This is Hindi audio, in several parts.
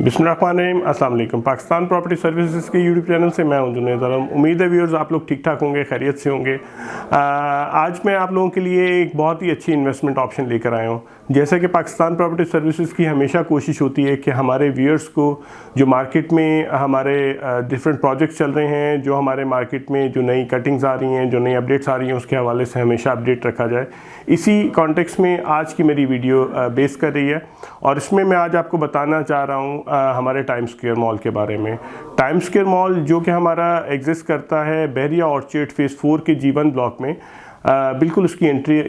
बिस्मिल्लाहिर्रहमानिर्रहीम, अस्सलाम वालेकुम। पाकिस्तान प्रॉपर्टी सर्विसेज के यूट्यूब चैनल से मैं हूं जुनैद आलम। उम्मीद है व्यूअर्स आप लोग ठीक ठाक होंगे, खैरियत से होंगे। आज मैं आप लोगों के लिए एक बहुत ही अच्छी इन्वेस्टमेंट ऑप्शन लेकर आया हूं। जैसा कि पाकिस्तान प्रॉपर्टी सर्विसेज की हमेशा कोशिश होती है कि हमारे व्यूअर्स को जो मार्केट में हमारे डिफरेंट प्रोजेक्ट्स चल रहे हैं, जो हमारे मार्केट में जो नई कटिंग्स आ रही हैं, जो नई अपडेट्स आ रही हैं, उसके हवाले से हमेशा अपडेट रखा जाए। इसी कॉन्टेक्स्ट में आज की मेरी वीडियो बेस कर रही है और इसमें मैं आज आपको बताना चाह रहा हूँ हमारे टाइम स्क्वायर मॉल के बारे में। टाइम स्क्वायर मॉल जो कि हमारा एग्जिस्ट करता है बहरिया ऑर्चिड फेज़ 4 के G1 ब्लॉक में। बिल्कुल उसकी एंट्री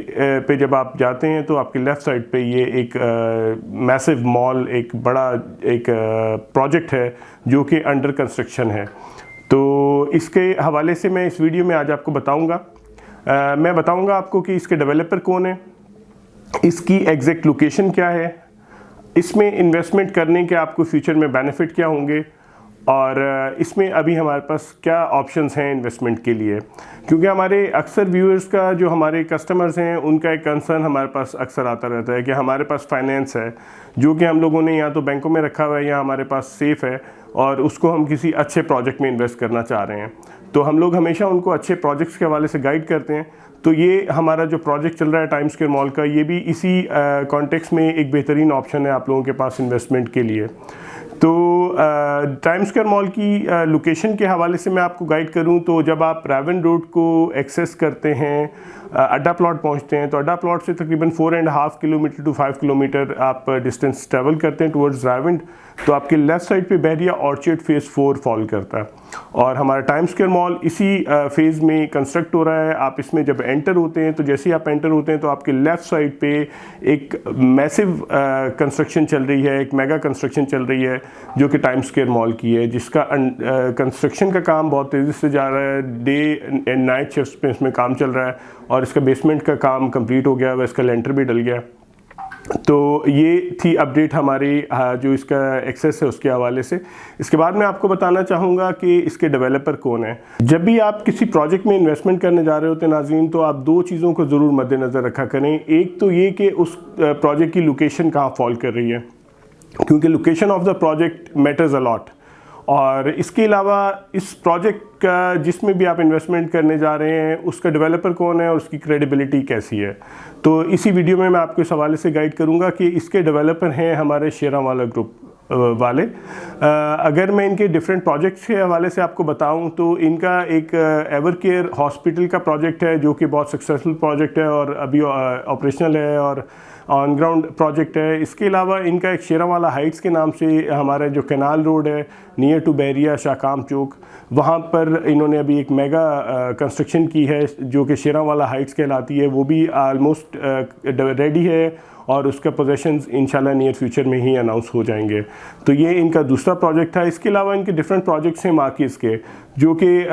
पे जब आप जाते हैं तो आपके लेफ़्ट साइड पे ये एक मैसिव मॉल, एक बड़ा एक प्रोजेक्ट है जो कि अंडर कंस्ट्रक्शन है। तो इसके हवाले से मैं इस वीडियो में आज आपको बताऊँगा। मैं बताऊँगा आपको कि इसके डेवलपर कौन है, इसकी एग्जैक्ट लोकेशन क्या है, इसमें इन्वेस्टमेंट करने के आपको फ्यूचर में बेनिफिट क्या होंगे और इसमें अभी हमारे पास क्या ऑप्शंस हैं इन्वेस्टमेंट के लिए। क्योंकि हमारे अक्सर व्यूअर्स का, जो हमारे कस्टमर्स हैं, उनका एक कंसर्न हमारे पास अक्सर आता रहता है कि हमारे पास फाइनेंस है जो कि हम लोगों ने या तो बैंकों में रखा हुआ है या हमारे पास सेफ़ है और उसको हम किसी अच्छे प्रोजेक्ट में इन्वेस्ट करना चाह रहे हैं। तो हम लोग हमेशा उनको अच्छे प्रोजेक्ट्स के हवाले से गाइड करते हैं। तो ये हमारा जो प्रोजेक्ट चल रहा है टाइम स्क्वायर मॉल का, ये भी इसी कॉन्टेक्स्ट में एक बेहतरीन ऑप्शन है आप लोगों के पास इन्वेस्टमेंट के लिए। तो टाइम स्क्वायर मॉल की लोकेशन के हवाले से मैं आपको गाइड करूं तो जब आप रावन रोड को एक्सेस करते हैं, अड्डा प्लॉट पहुंचते हैं, तो अड्डा प्लॉट से तकरीबन 4.5 किलोमीटर टू 5 किलोमीटर आप डिस्टेंस ट्रैवल करते हैं टुवर्ड्स रावन, तो आपके लेफ़्ट साइड पे बहरिया ऑर्चिड फेज़ 4 फॉल करता है और हमारा टाइम स्क्वायर मॉल इसी फेज़ में कंस्ट्रक्ट हो रहा है। आप इसमें जब एंटर होते हैं तो जैसे ही आप एंटर होते हैं तो आपके लेफ़्ट साइड पे एक मैसिव कंस्ट्रक्शन चल रही है, एक मेगा कंस्ट्रक्शन चल रही है जो कि टाइम स्क्वायर मॉल की है, जिसका कंस्ट्रक्शन का काम बहुत तेज़ी से जा रहा है। डे एंड नाइट शिफ्ट्स पे इसमें काम चल रहा है और इसका बेसमेंट का काम कंप्लीट हो गया, इसका लेंटर भी डल गया। तो ये थी अपडेट हमारी जो इसका एक्सेस है उसके हवाले से। इसके बाद मैं आपको बताना चाहूँगा कि इसके डेवलपर कौन है। जब भी आप किसी प्रोजेक्ट में इन्वेस्टमेंट करने जा रहे होते हैं नाज़रीन, तो आप दो चीज़ों को ज़रूर मद्देनज़र रखा करें। एक तो ये कि उस प्रोजेक्ट की लोकेशन कहाँ फॉल कर रही है, क्योंकि location of the project matters a lot. और इसके अलावा इस प्रोजेक्ट का जिसमें भी आप इन्वेस्टमेंट करने जा रहे हैं उसका डेवलपर कौन है और उसकी क्रेडिबिलिटी कैसी है। तो इसी वीडियो में मैं आपको इस हवाले से गाइड करूंगा कि इसके डेवलपर हैं हमारे शेरावाला ग्रुप वाले। अगर मैं इनके डिफरेंट प्रोजेक्ट्स के हवाले से आपको बताऊं तो इनका एक एवर केयर हॉस्पिटल का प्रोजेक्ट है जो कि बहुत सक्सेसफुल प्रोजेक्ट है और अभी ऑपरेशनल है और ऑन ग्राउंड प्रोजेक्ट है। इसके अलावा इनका एक शेरावाला हाइट्स के नाम से हमारा जो कैनाल रोड है नियर टू बहरिया शाहकाम चौक, वहाँ पर इन्होंने अभी एक मेगा कंस्ट्रक्शन की है जो कि शेरावाला हाइट्स कहलाती है। वो भी आलमोस्ट रेडी है और उसका पोजेशंस इंशाल्लाह नियर फ्यूचर में ही अनाउंस हो जाएंगे। तो ये इनका दूसरा प्रोजेक्ट था। इसके अलावा इनके डिफरेंट प्रोजेक्ट्स हैं मार्केट्स के जो कि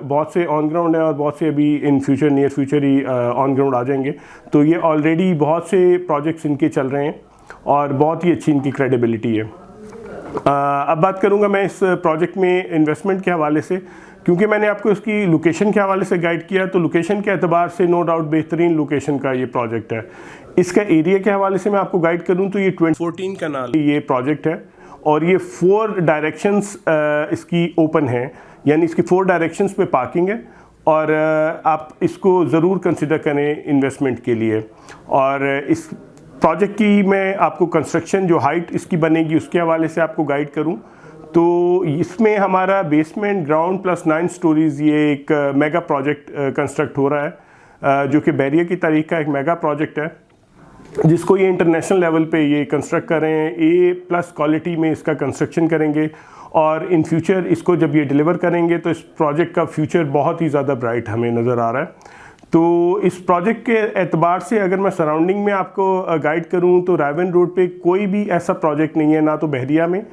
बहुत से ऑन ग्राउंड हैं और बहुत से अभी इन फ्यूचर नियर फ्यूचर ही ऑन ग्राउंड आ जाएंगे। तो ये ऑलरेडी बहुत से प्रोजेक्ट्स इनके चल रहे हैं और बहुत ही अच्छी इनकी क्रेडिबिलिटी है। अब बात करूंगा मैं इस प्रोजेक्ट में इन्वेस्टमेंट के हवाले से, क्योंकि मैंने आपको इसकी लोकेशन के हवाले से गाइड किया। तो लोकेशन के एतबार से नो डाउट बेहतरीन लोकेशन का ये प्रोजेक्ट है। इसका एरिया के हवाले से मैं आपको गाइड करूं तो ये 2014 कनाल ये प्रोजेक्ट है और ये 4 डायरेक्शंस इसकी ओपन है, यानी इसकी 4 डायरेक्शंस पे पार्किंग है और आप इसको ज़रूर कंसिडर करें इन्वेस्टमेंट के लिए। और इस प्रोजेक्ट की मैं आपको कंस्ट्रक्शन जो हाइट इसकी बनेगी उसके हवाले से आपको गाइड करूं तो इसमें हमारा बेसमेंट ग्राउंड प्लस 9 स्टोरीज़ ये एक मेगा प्रोजेक्ट कंस्ट्रक्ट हो रहा है जो कि बहरिया की तारीख का एक मेगा प्रोजेक्ट है जिसको ये इंटरनेशनल लेवल पे ये कंस्ट्रक्ट कर रहे हैं। A+ क्वालिटी में इसका कंस्ट्रक्शन करेंगे और इन फ्यूचर इसको जब ये डिलीवर करेंगे तो इस प्रोजेक्ट का फ्यूचर बहुत ही ज़्यादा ब्राइट हमें नज़र आ रहा है। तो इस प्रोजेक्ट के एतबार से अगर मैं सराउंडिंग में आपको गाइड करूं तो रावन रोड पे कोई भी ऐसा प्रोजेक्ट नहीं है, ना तो बहरिया में,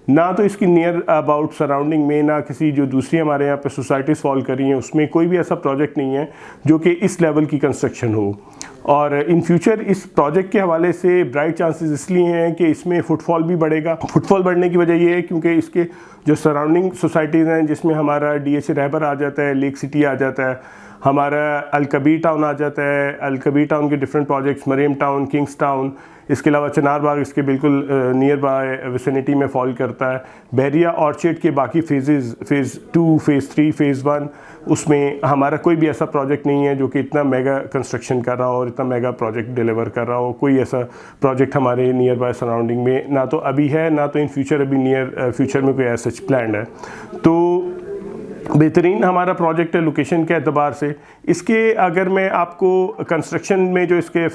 ना तो इसकी नियर अबाउट सराउंडिंग में, ना किसी जो दूसरी हमारे यहाँ पे सोसाइटीज़ फॉल कर रही हैं उसमें कोई भी ऐसा प्रोजेक्ट नहीं है जो कि इस लेवल की कंस्ट्रक्शन हो। और इन फ्यूचर इस प्रोजेक्ट के हवाले से ब्राइट चांसेस इसलिए हैं कि इसमें फुटफॉल भी बढ़ेगा। फुटफॉल बढ़ने की वजह ये है क्योंकि इसके जो सराउंडिंग सोसाइटीज़ हैं जिसमें हमारा DH रहबर आ जाता है, लेक सिटी आ जाता है, हमारा अल-कबीर टाउन आ जाता है। अल-कबीर टाउन के different projects, Maryam town, Kings town, इसके अलावा चिनार बाग इसके बिल्कुल नियर बाय विसिनिटी में फॉल करता है। बहरिया ऑर्चिड के बाकी फ़ेज़ 2, फ़ेज़ 3, फ़ेज़ 1 उसमें हमारा कोई भी ऐसा प्रोजेक्ट नहीं है जो कि इतना मेगा कंस्ट्रक्शन कर रहा हो और इतना मेगा प्रोजेक्ट डिलीवर कर रहा हो। कोई ऐसा प्रोजेक्ट हमारे नियर बाय सराउंडिंग में ना तो अभी है, ना तो इन फ्यूचर अभी नियर फ्यूचर में कोई ऐसा प्लान है। तो बेहतरीन हमारा प्रोजेक्ट है लोकेशन के एतबार से। इसके अगर मैं आपको कंस्ट्रक्शन में जो इसके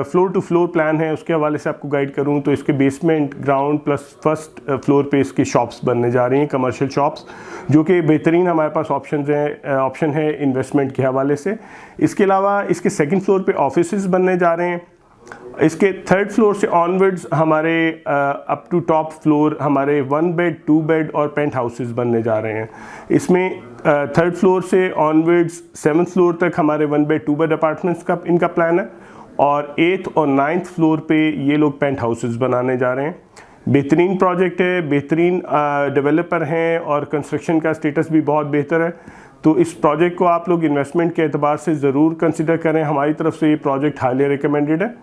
फ्लोर टू फ्लोर प्लान है उसके हवाले से आपको गाइड करूं तो इसके basement, ground plus first floor पे इसकी शॉप्स बनने जा रही हैं, कमर्शियल शॉप्स, जो कि बेहतरीन हमारे पास ऑप्शन है इन्वेस्टमेंट के हवाले से। इसके अलावा इसके सेकेंड फ्लोर पे ऑफिसेज बनने जा रहे हैं। इसके थर्ड फ्लोर से ऑनवर्ड्स हमारे अप टू टॉप फ्लोर हमारे 1 बेड, 2 बेड और पेंट हाउसेस बनने जा रहे हैं। इसमें थर्ड फ्लोर से ऑनवर्ड्स 7th फ्लोर तक हमारे 1 बेड, 2 बेड अपार्टमेंट्स का इनका प्लान है और 8th और 9th फ्लोर पे ये लोग पेंट हाउसेस बनाने जा रहे हैं। बेहतरीन प्रोजेक्ट है, बेहतरीन डेवलपर हैं और कंस्ट्रक्शन का स्टेटस भी बहुत बेहतर है। तो इस प्रोजेक्ट को आप लोग इन्वेस्टमेंट के एतबार से ज़रूर कंसिडर करें। हमारी तरफ से ये प्रोजेक्ट हाईली रिकमेंडेड है।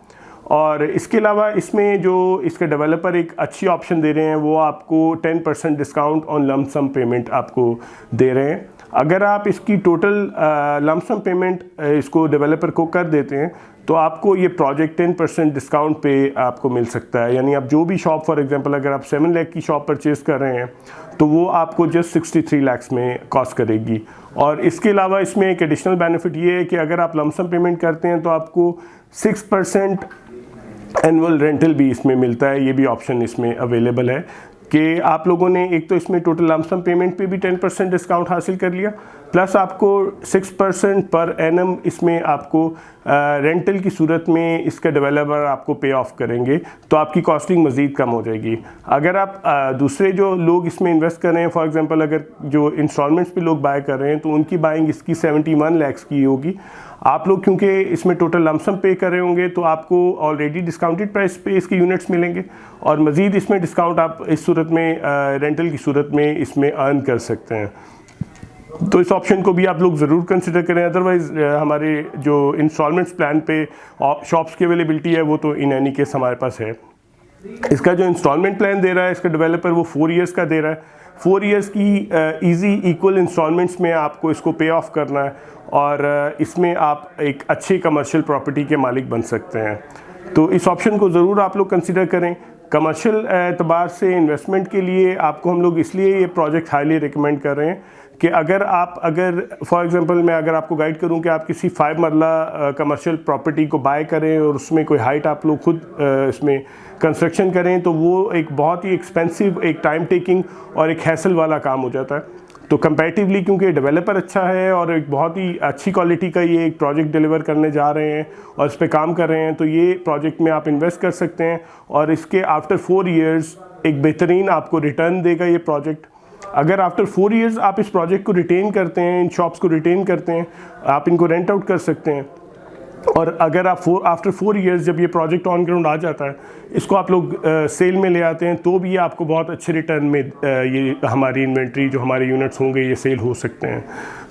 और इसके अलावा इसमें जो इसके डेवलपर एक अच्छी ऑप्शन दे रहे हैं वो आपको 10% discount on lump sum payment आपको दे रहे हैं। अगर आप इसकी टोटल लम्प सम पेमेंट इसको डेवलपर को कर देते हैं तो आपको ये प्रोजेक्ट 10% डिस्काउंट पे आपको मिल सकता है। यानी आप जो भी शॉप, फॉर एग्जांपल अगर आप 7 लाख की शॉप परचेज़ कर रहे हैं तो वो आपको जस्ट 63 लाख में कॉस्ट करेगी। और इसके अलावा इसमें एक एडिशनल बेनिफिट ये है कि अगर आप लम्प सम पेमेंट करते हैं तो आपको 6% एनुअल रेंटल भी इसमें मिलता है। ये भी ऑप्शन इसमें अवेलेबल है कि आप लोगों ने एक तो इसमें टोटल लम्प सम पेमेंट पे भी 10% डिस्काउंट हासिल कर लिया, प्लस आपको 6% पर एनम इसमें आपको रेंटल की सूरत में इसका डेवलपर आपको पे ऑफ करेंगे तो आपकी कॉस्टिंग मज़ीद कम हो जाएगी। अगर आप दूसरे जो लोग इसमें इन्वेस्ट कर रहे हैं, फॉर एग्जांपल अगर जो इंस्टॉलमेंट्स पे लोग बाय कर रहे हैं तो उनकी बाइंग इसकी 71 लाख की होगी। आप लोग क्योंकि इसमें टोटल लम्प सम पे कर रहे होंगे तो आपको ऑलरेडी डिस्काउंटेड प्राइस पे इसके यूनिट्स मिलेंगे और मज़ीद इसमें डिस्काउंट आप इस सूरत में रेंटल की सूरत में इसमें अर्न कर सकते हैं। तो इस ऑप्शन को भी आप लोग ज़रूर कंसिडर करें। अदरवाइज़ हमारे जो इंस्टॉलमेंट्स प्लान पे शॉप्स की अवेलेबिलिटी है वो तो इन एनी केस हमारे पास है। इसका जो इंस्टॉलमेंट प्लान दे रहा है इसका डेवलपर वो 4 ईयर्स का दे रहा है। 4 ईयर्स की इजी इक्वल इंस्टॉलमेंट्स में आपको इसको पे ऑफ करना है और इसमें आप एक अच्छी कमर्शियल प्रॉपर्टी के मालिक बन सकते हैं। तो इस ऑप्शन को ज़रूर आप लोग कंसिडर करें। कमर्शियल एतबार से इन्वेस्टमेंट के लिए आपको हम लोग इसलिए ये प्रोजेक्ट हाईली रिकमेंड कर रहे हैं कि अगर फॉर एग्जांपल मैं अगर आपको गाइड करूं कि आप किसी 5 मरला कमर्शियल प्रॉपर्टी को बाय करें और उसमें कोई हाइट आप लोग खुद इसमें कंस्ट्रक्शन करें तो वो एक बहुत ही एक्सपेंसिव, एक टाइम टेकिंग और एक हैसल वाला काम हो जाता है। तो कंपैरेटिवली क्योंकि डेवलपर अच्छा है और एक बहुत ही अच्छी क्वालिटी का ये एक प्रोजेक्ट डिलीवर करने जा रहे हैं और इस पे काम कर रहे हैं तो ये प्रोजेक्ट में आप इन्वेस्ट कर सकते हैं और इसके आफ्टर 4 ईयर्स एक बेहतरीन आपको रिटर्न देगा ये प्रोजेक्ट। अगर आफ्टर 4 ईयर्स आप इस प्रोजेक्ट को रिटेन करते हैं, इन शॉप्स को रिटेन करते हैं, आप इनको रेंट आउट कर सकते हैं और अगर आप आफ्टर 4 ईयर्स जब ये प्रोजेक्ट ऑन ग्राउंड आ जाता है इसको आप लोग सेल में ले आते हैं तो भी आपको बहुत अच्छे रिटर्न में ये हमारी इन्वेंट्री जो हमारे यूनिट्स होंगे ये सेल हो सकते हैं।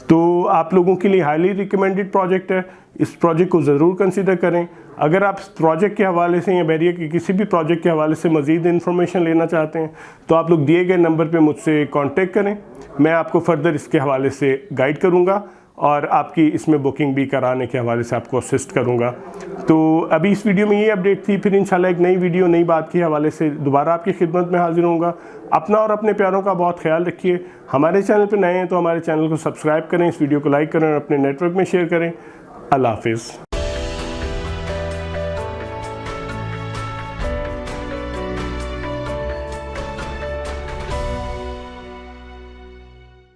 तो आप लोगों के लिए हाईली रिकमेंडेड प्रोजेक्ट है। इस प्रोजेक्ट को ज़रूर कंसिडर करें। अगर आप प्रोजेक्ट के हवाले से या बहरिया के किसी भी प्रोजेक्ट के हवाले से मज़ीद इन्फॉर्मेशन लेना चाहते हैं तो आप लोग दिए गए नंबर पे मुझसे कांटेक्ट करें। मैं आपको फर्दर इसके हवाले से गाइड करूँगा और आपकी इसमें बुकिंग भी कराने के हवाले से आपको असिस्ट करूँगा। तो अभी इस वीडियो में ये अपडेट थी, फिर इंशाल्लाह एक नई वीडियो नई बात के हवाले से दोबारा आपकी खिदमत में हाजिर होऊंगा। अपना और अपने प्यारों का बहुत ख्याल रखिए। हमारे चैनल पर नए हैं तो हमारे चैनल को सब्सक्राइब करें, इस वीडियो को लाइक करें और अपने नेटवर्क में शेयर करें। अल्लाह हाफिज़।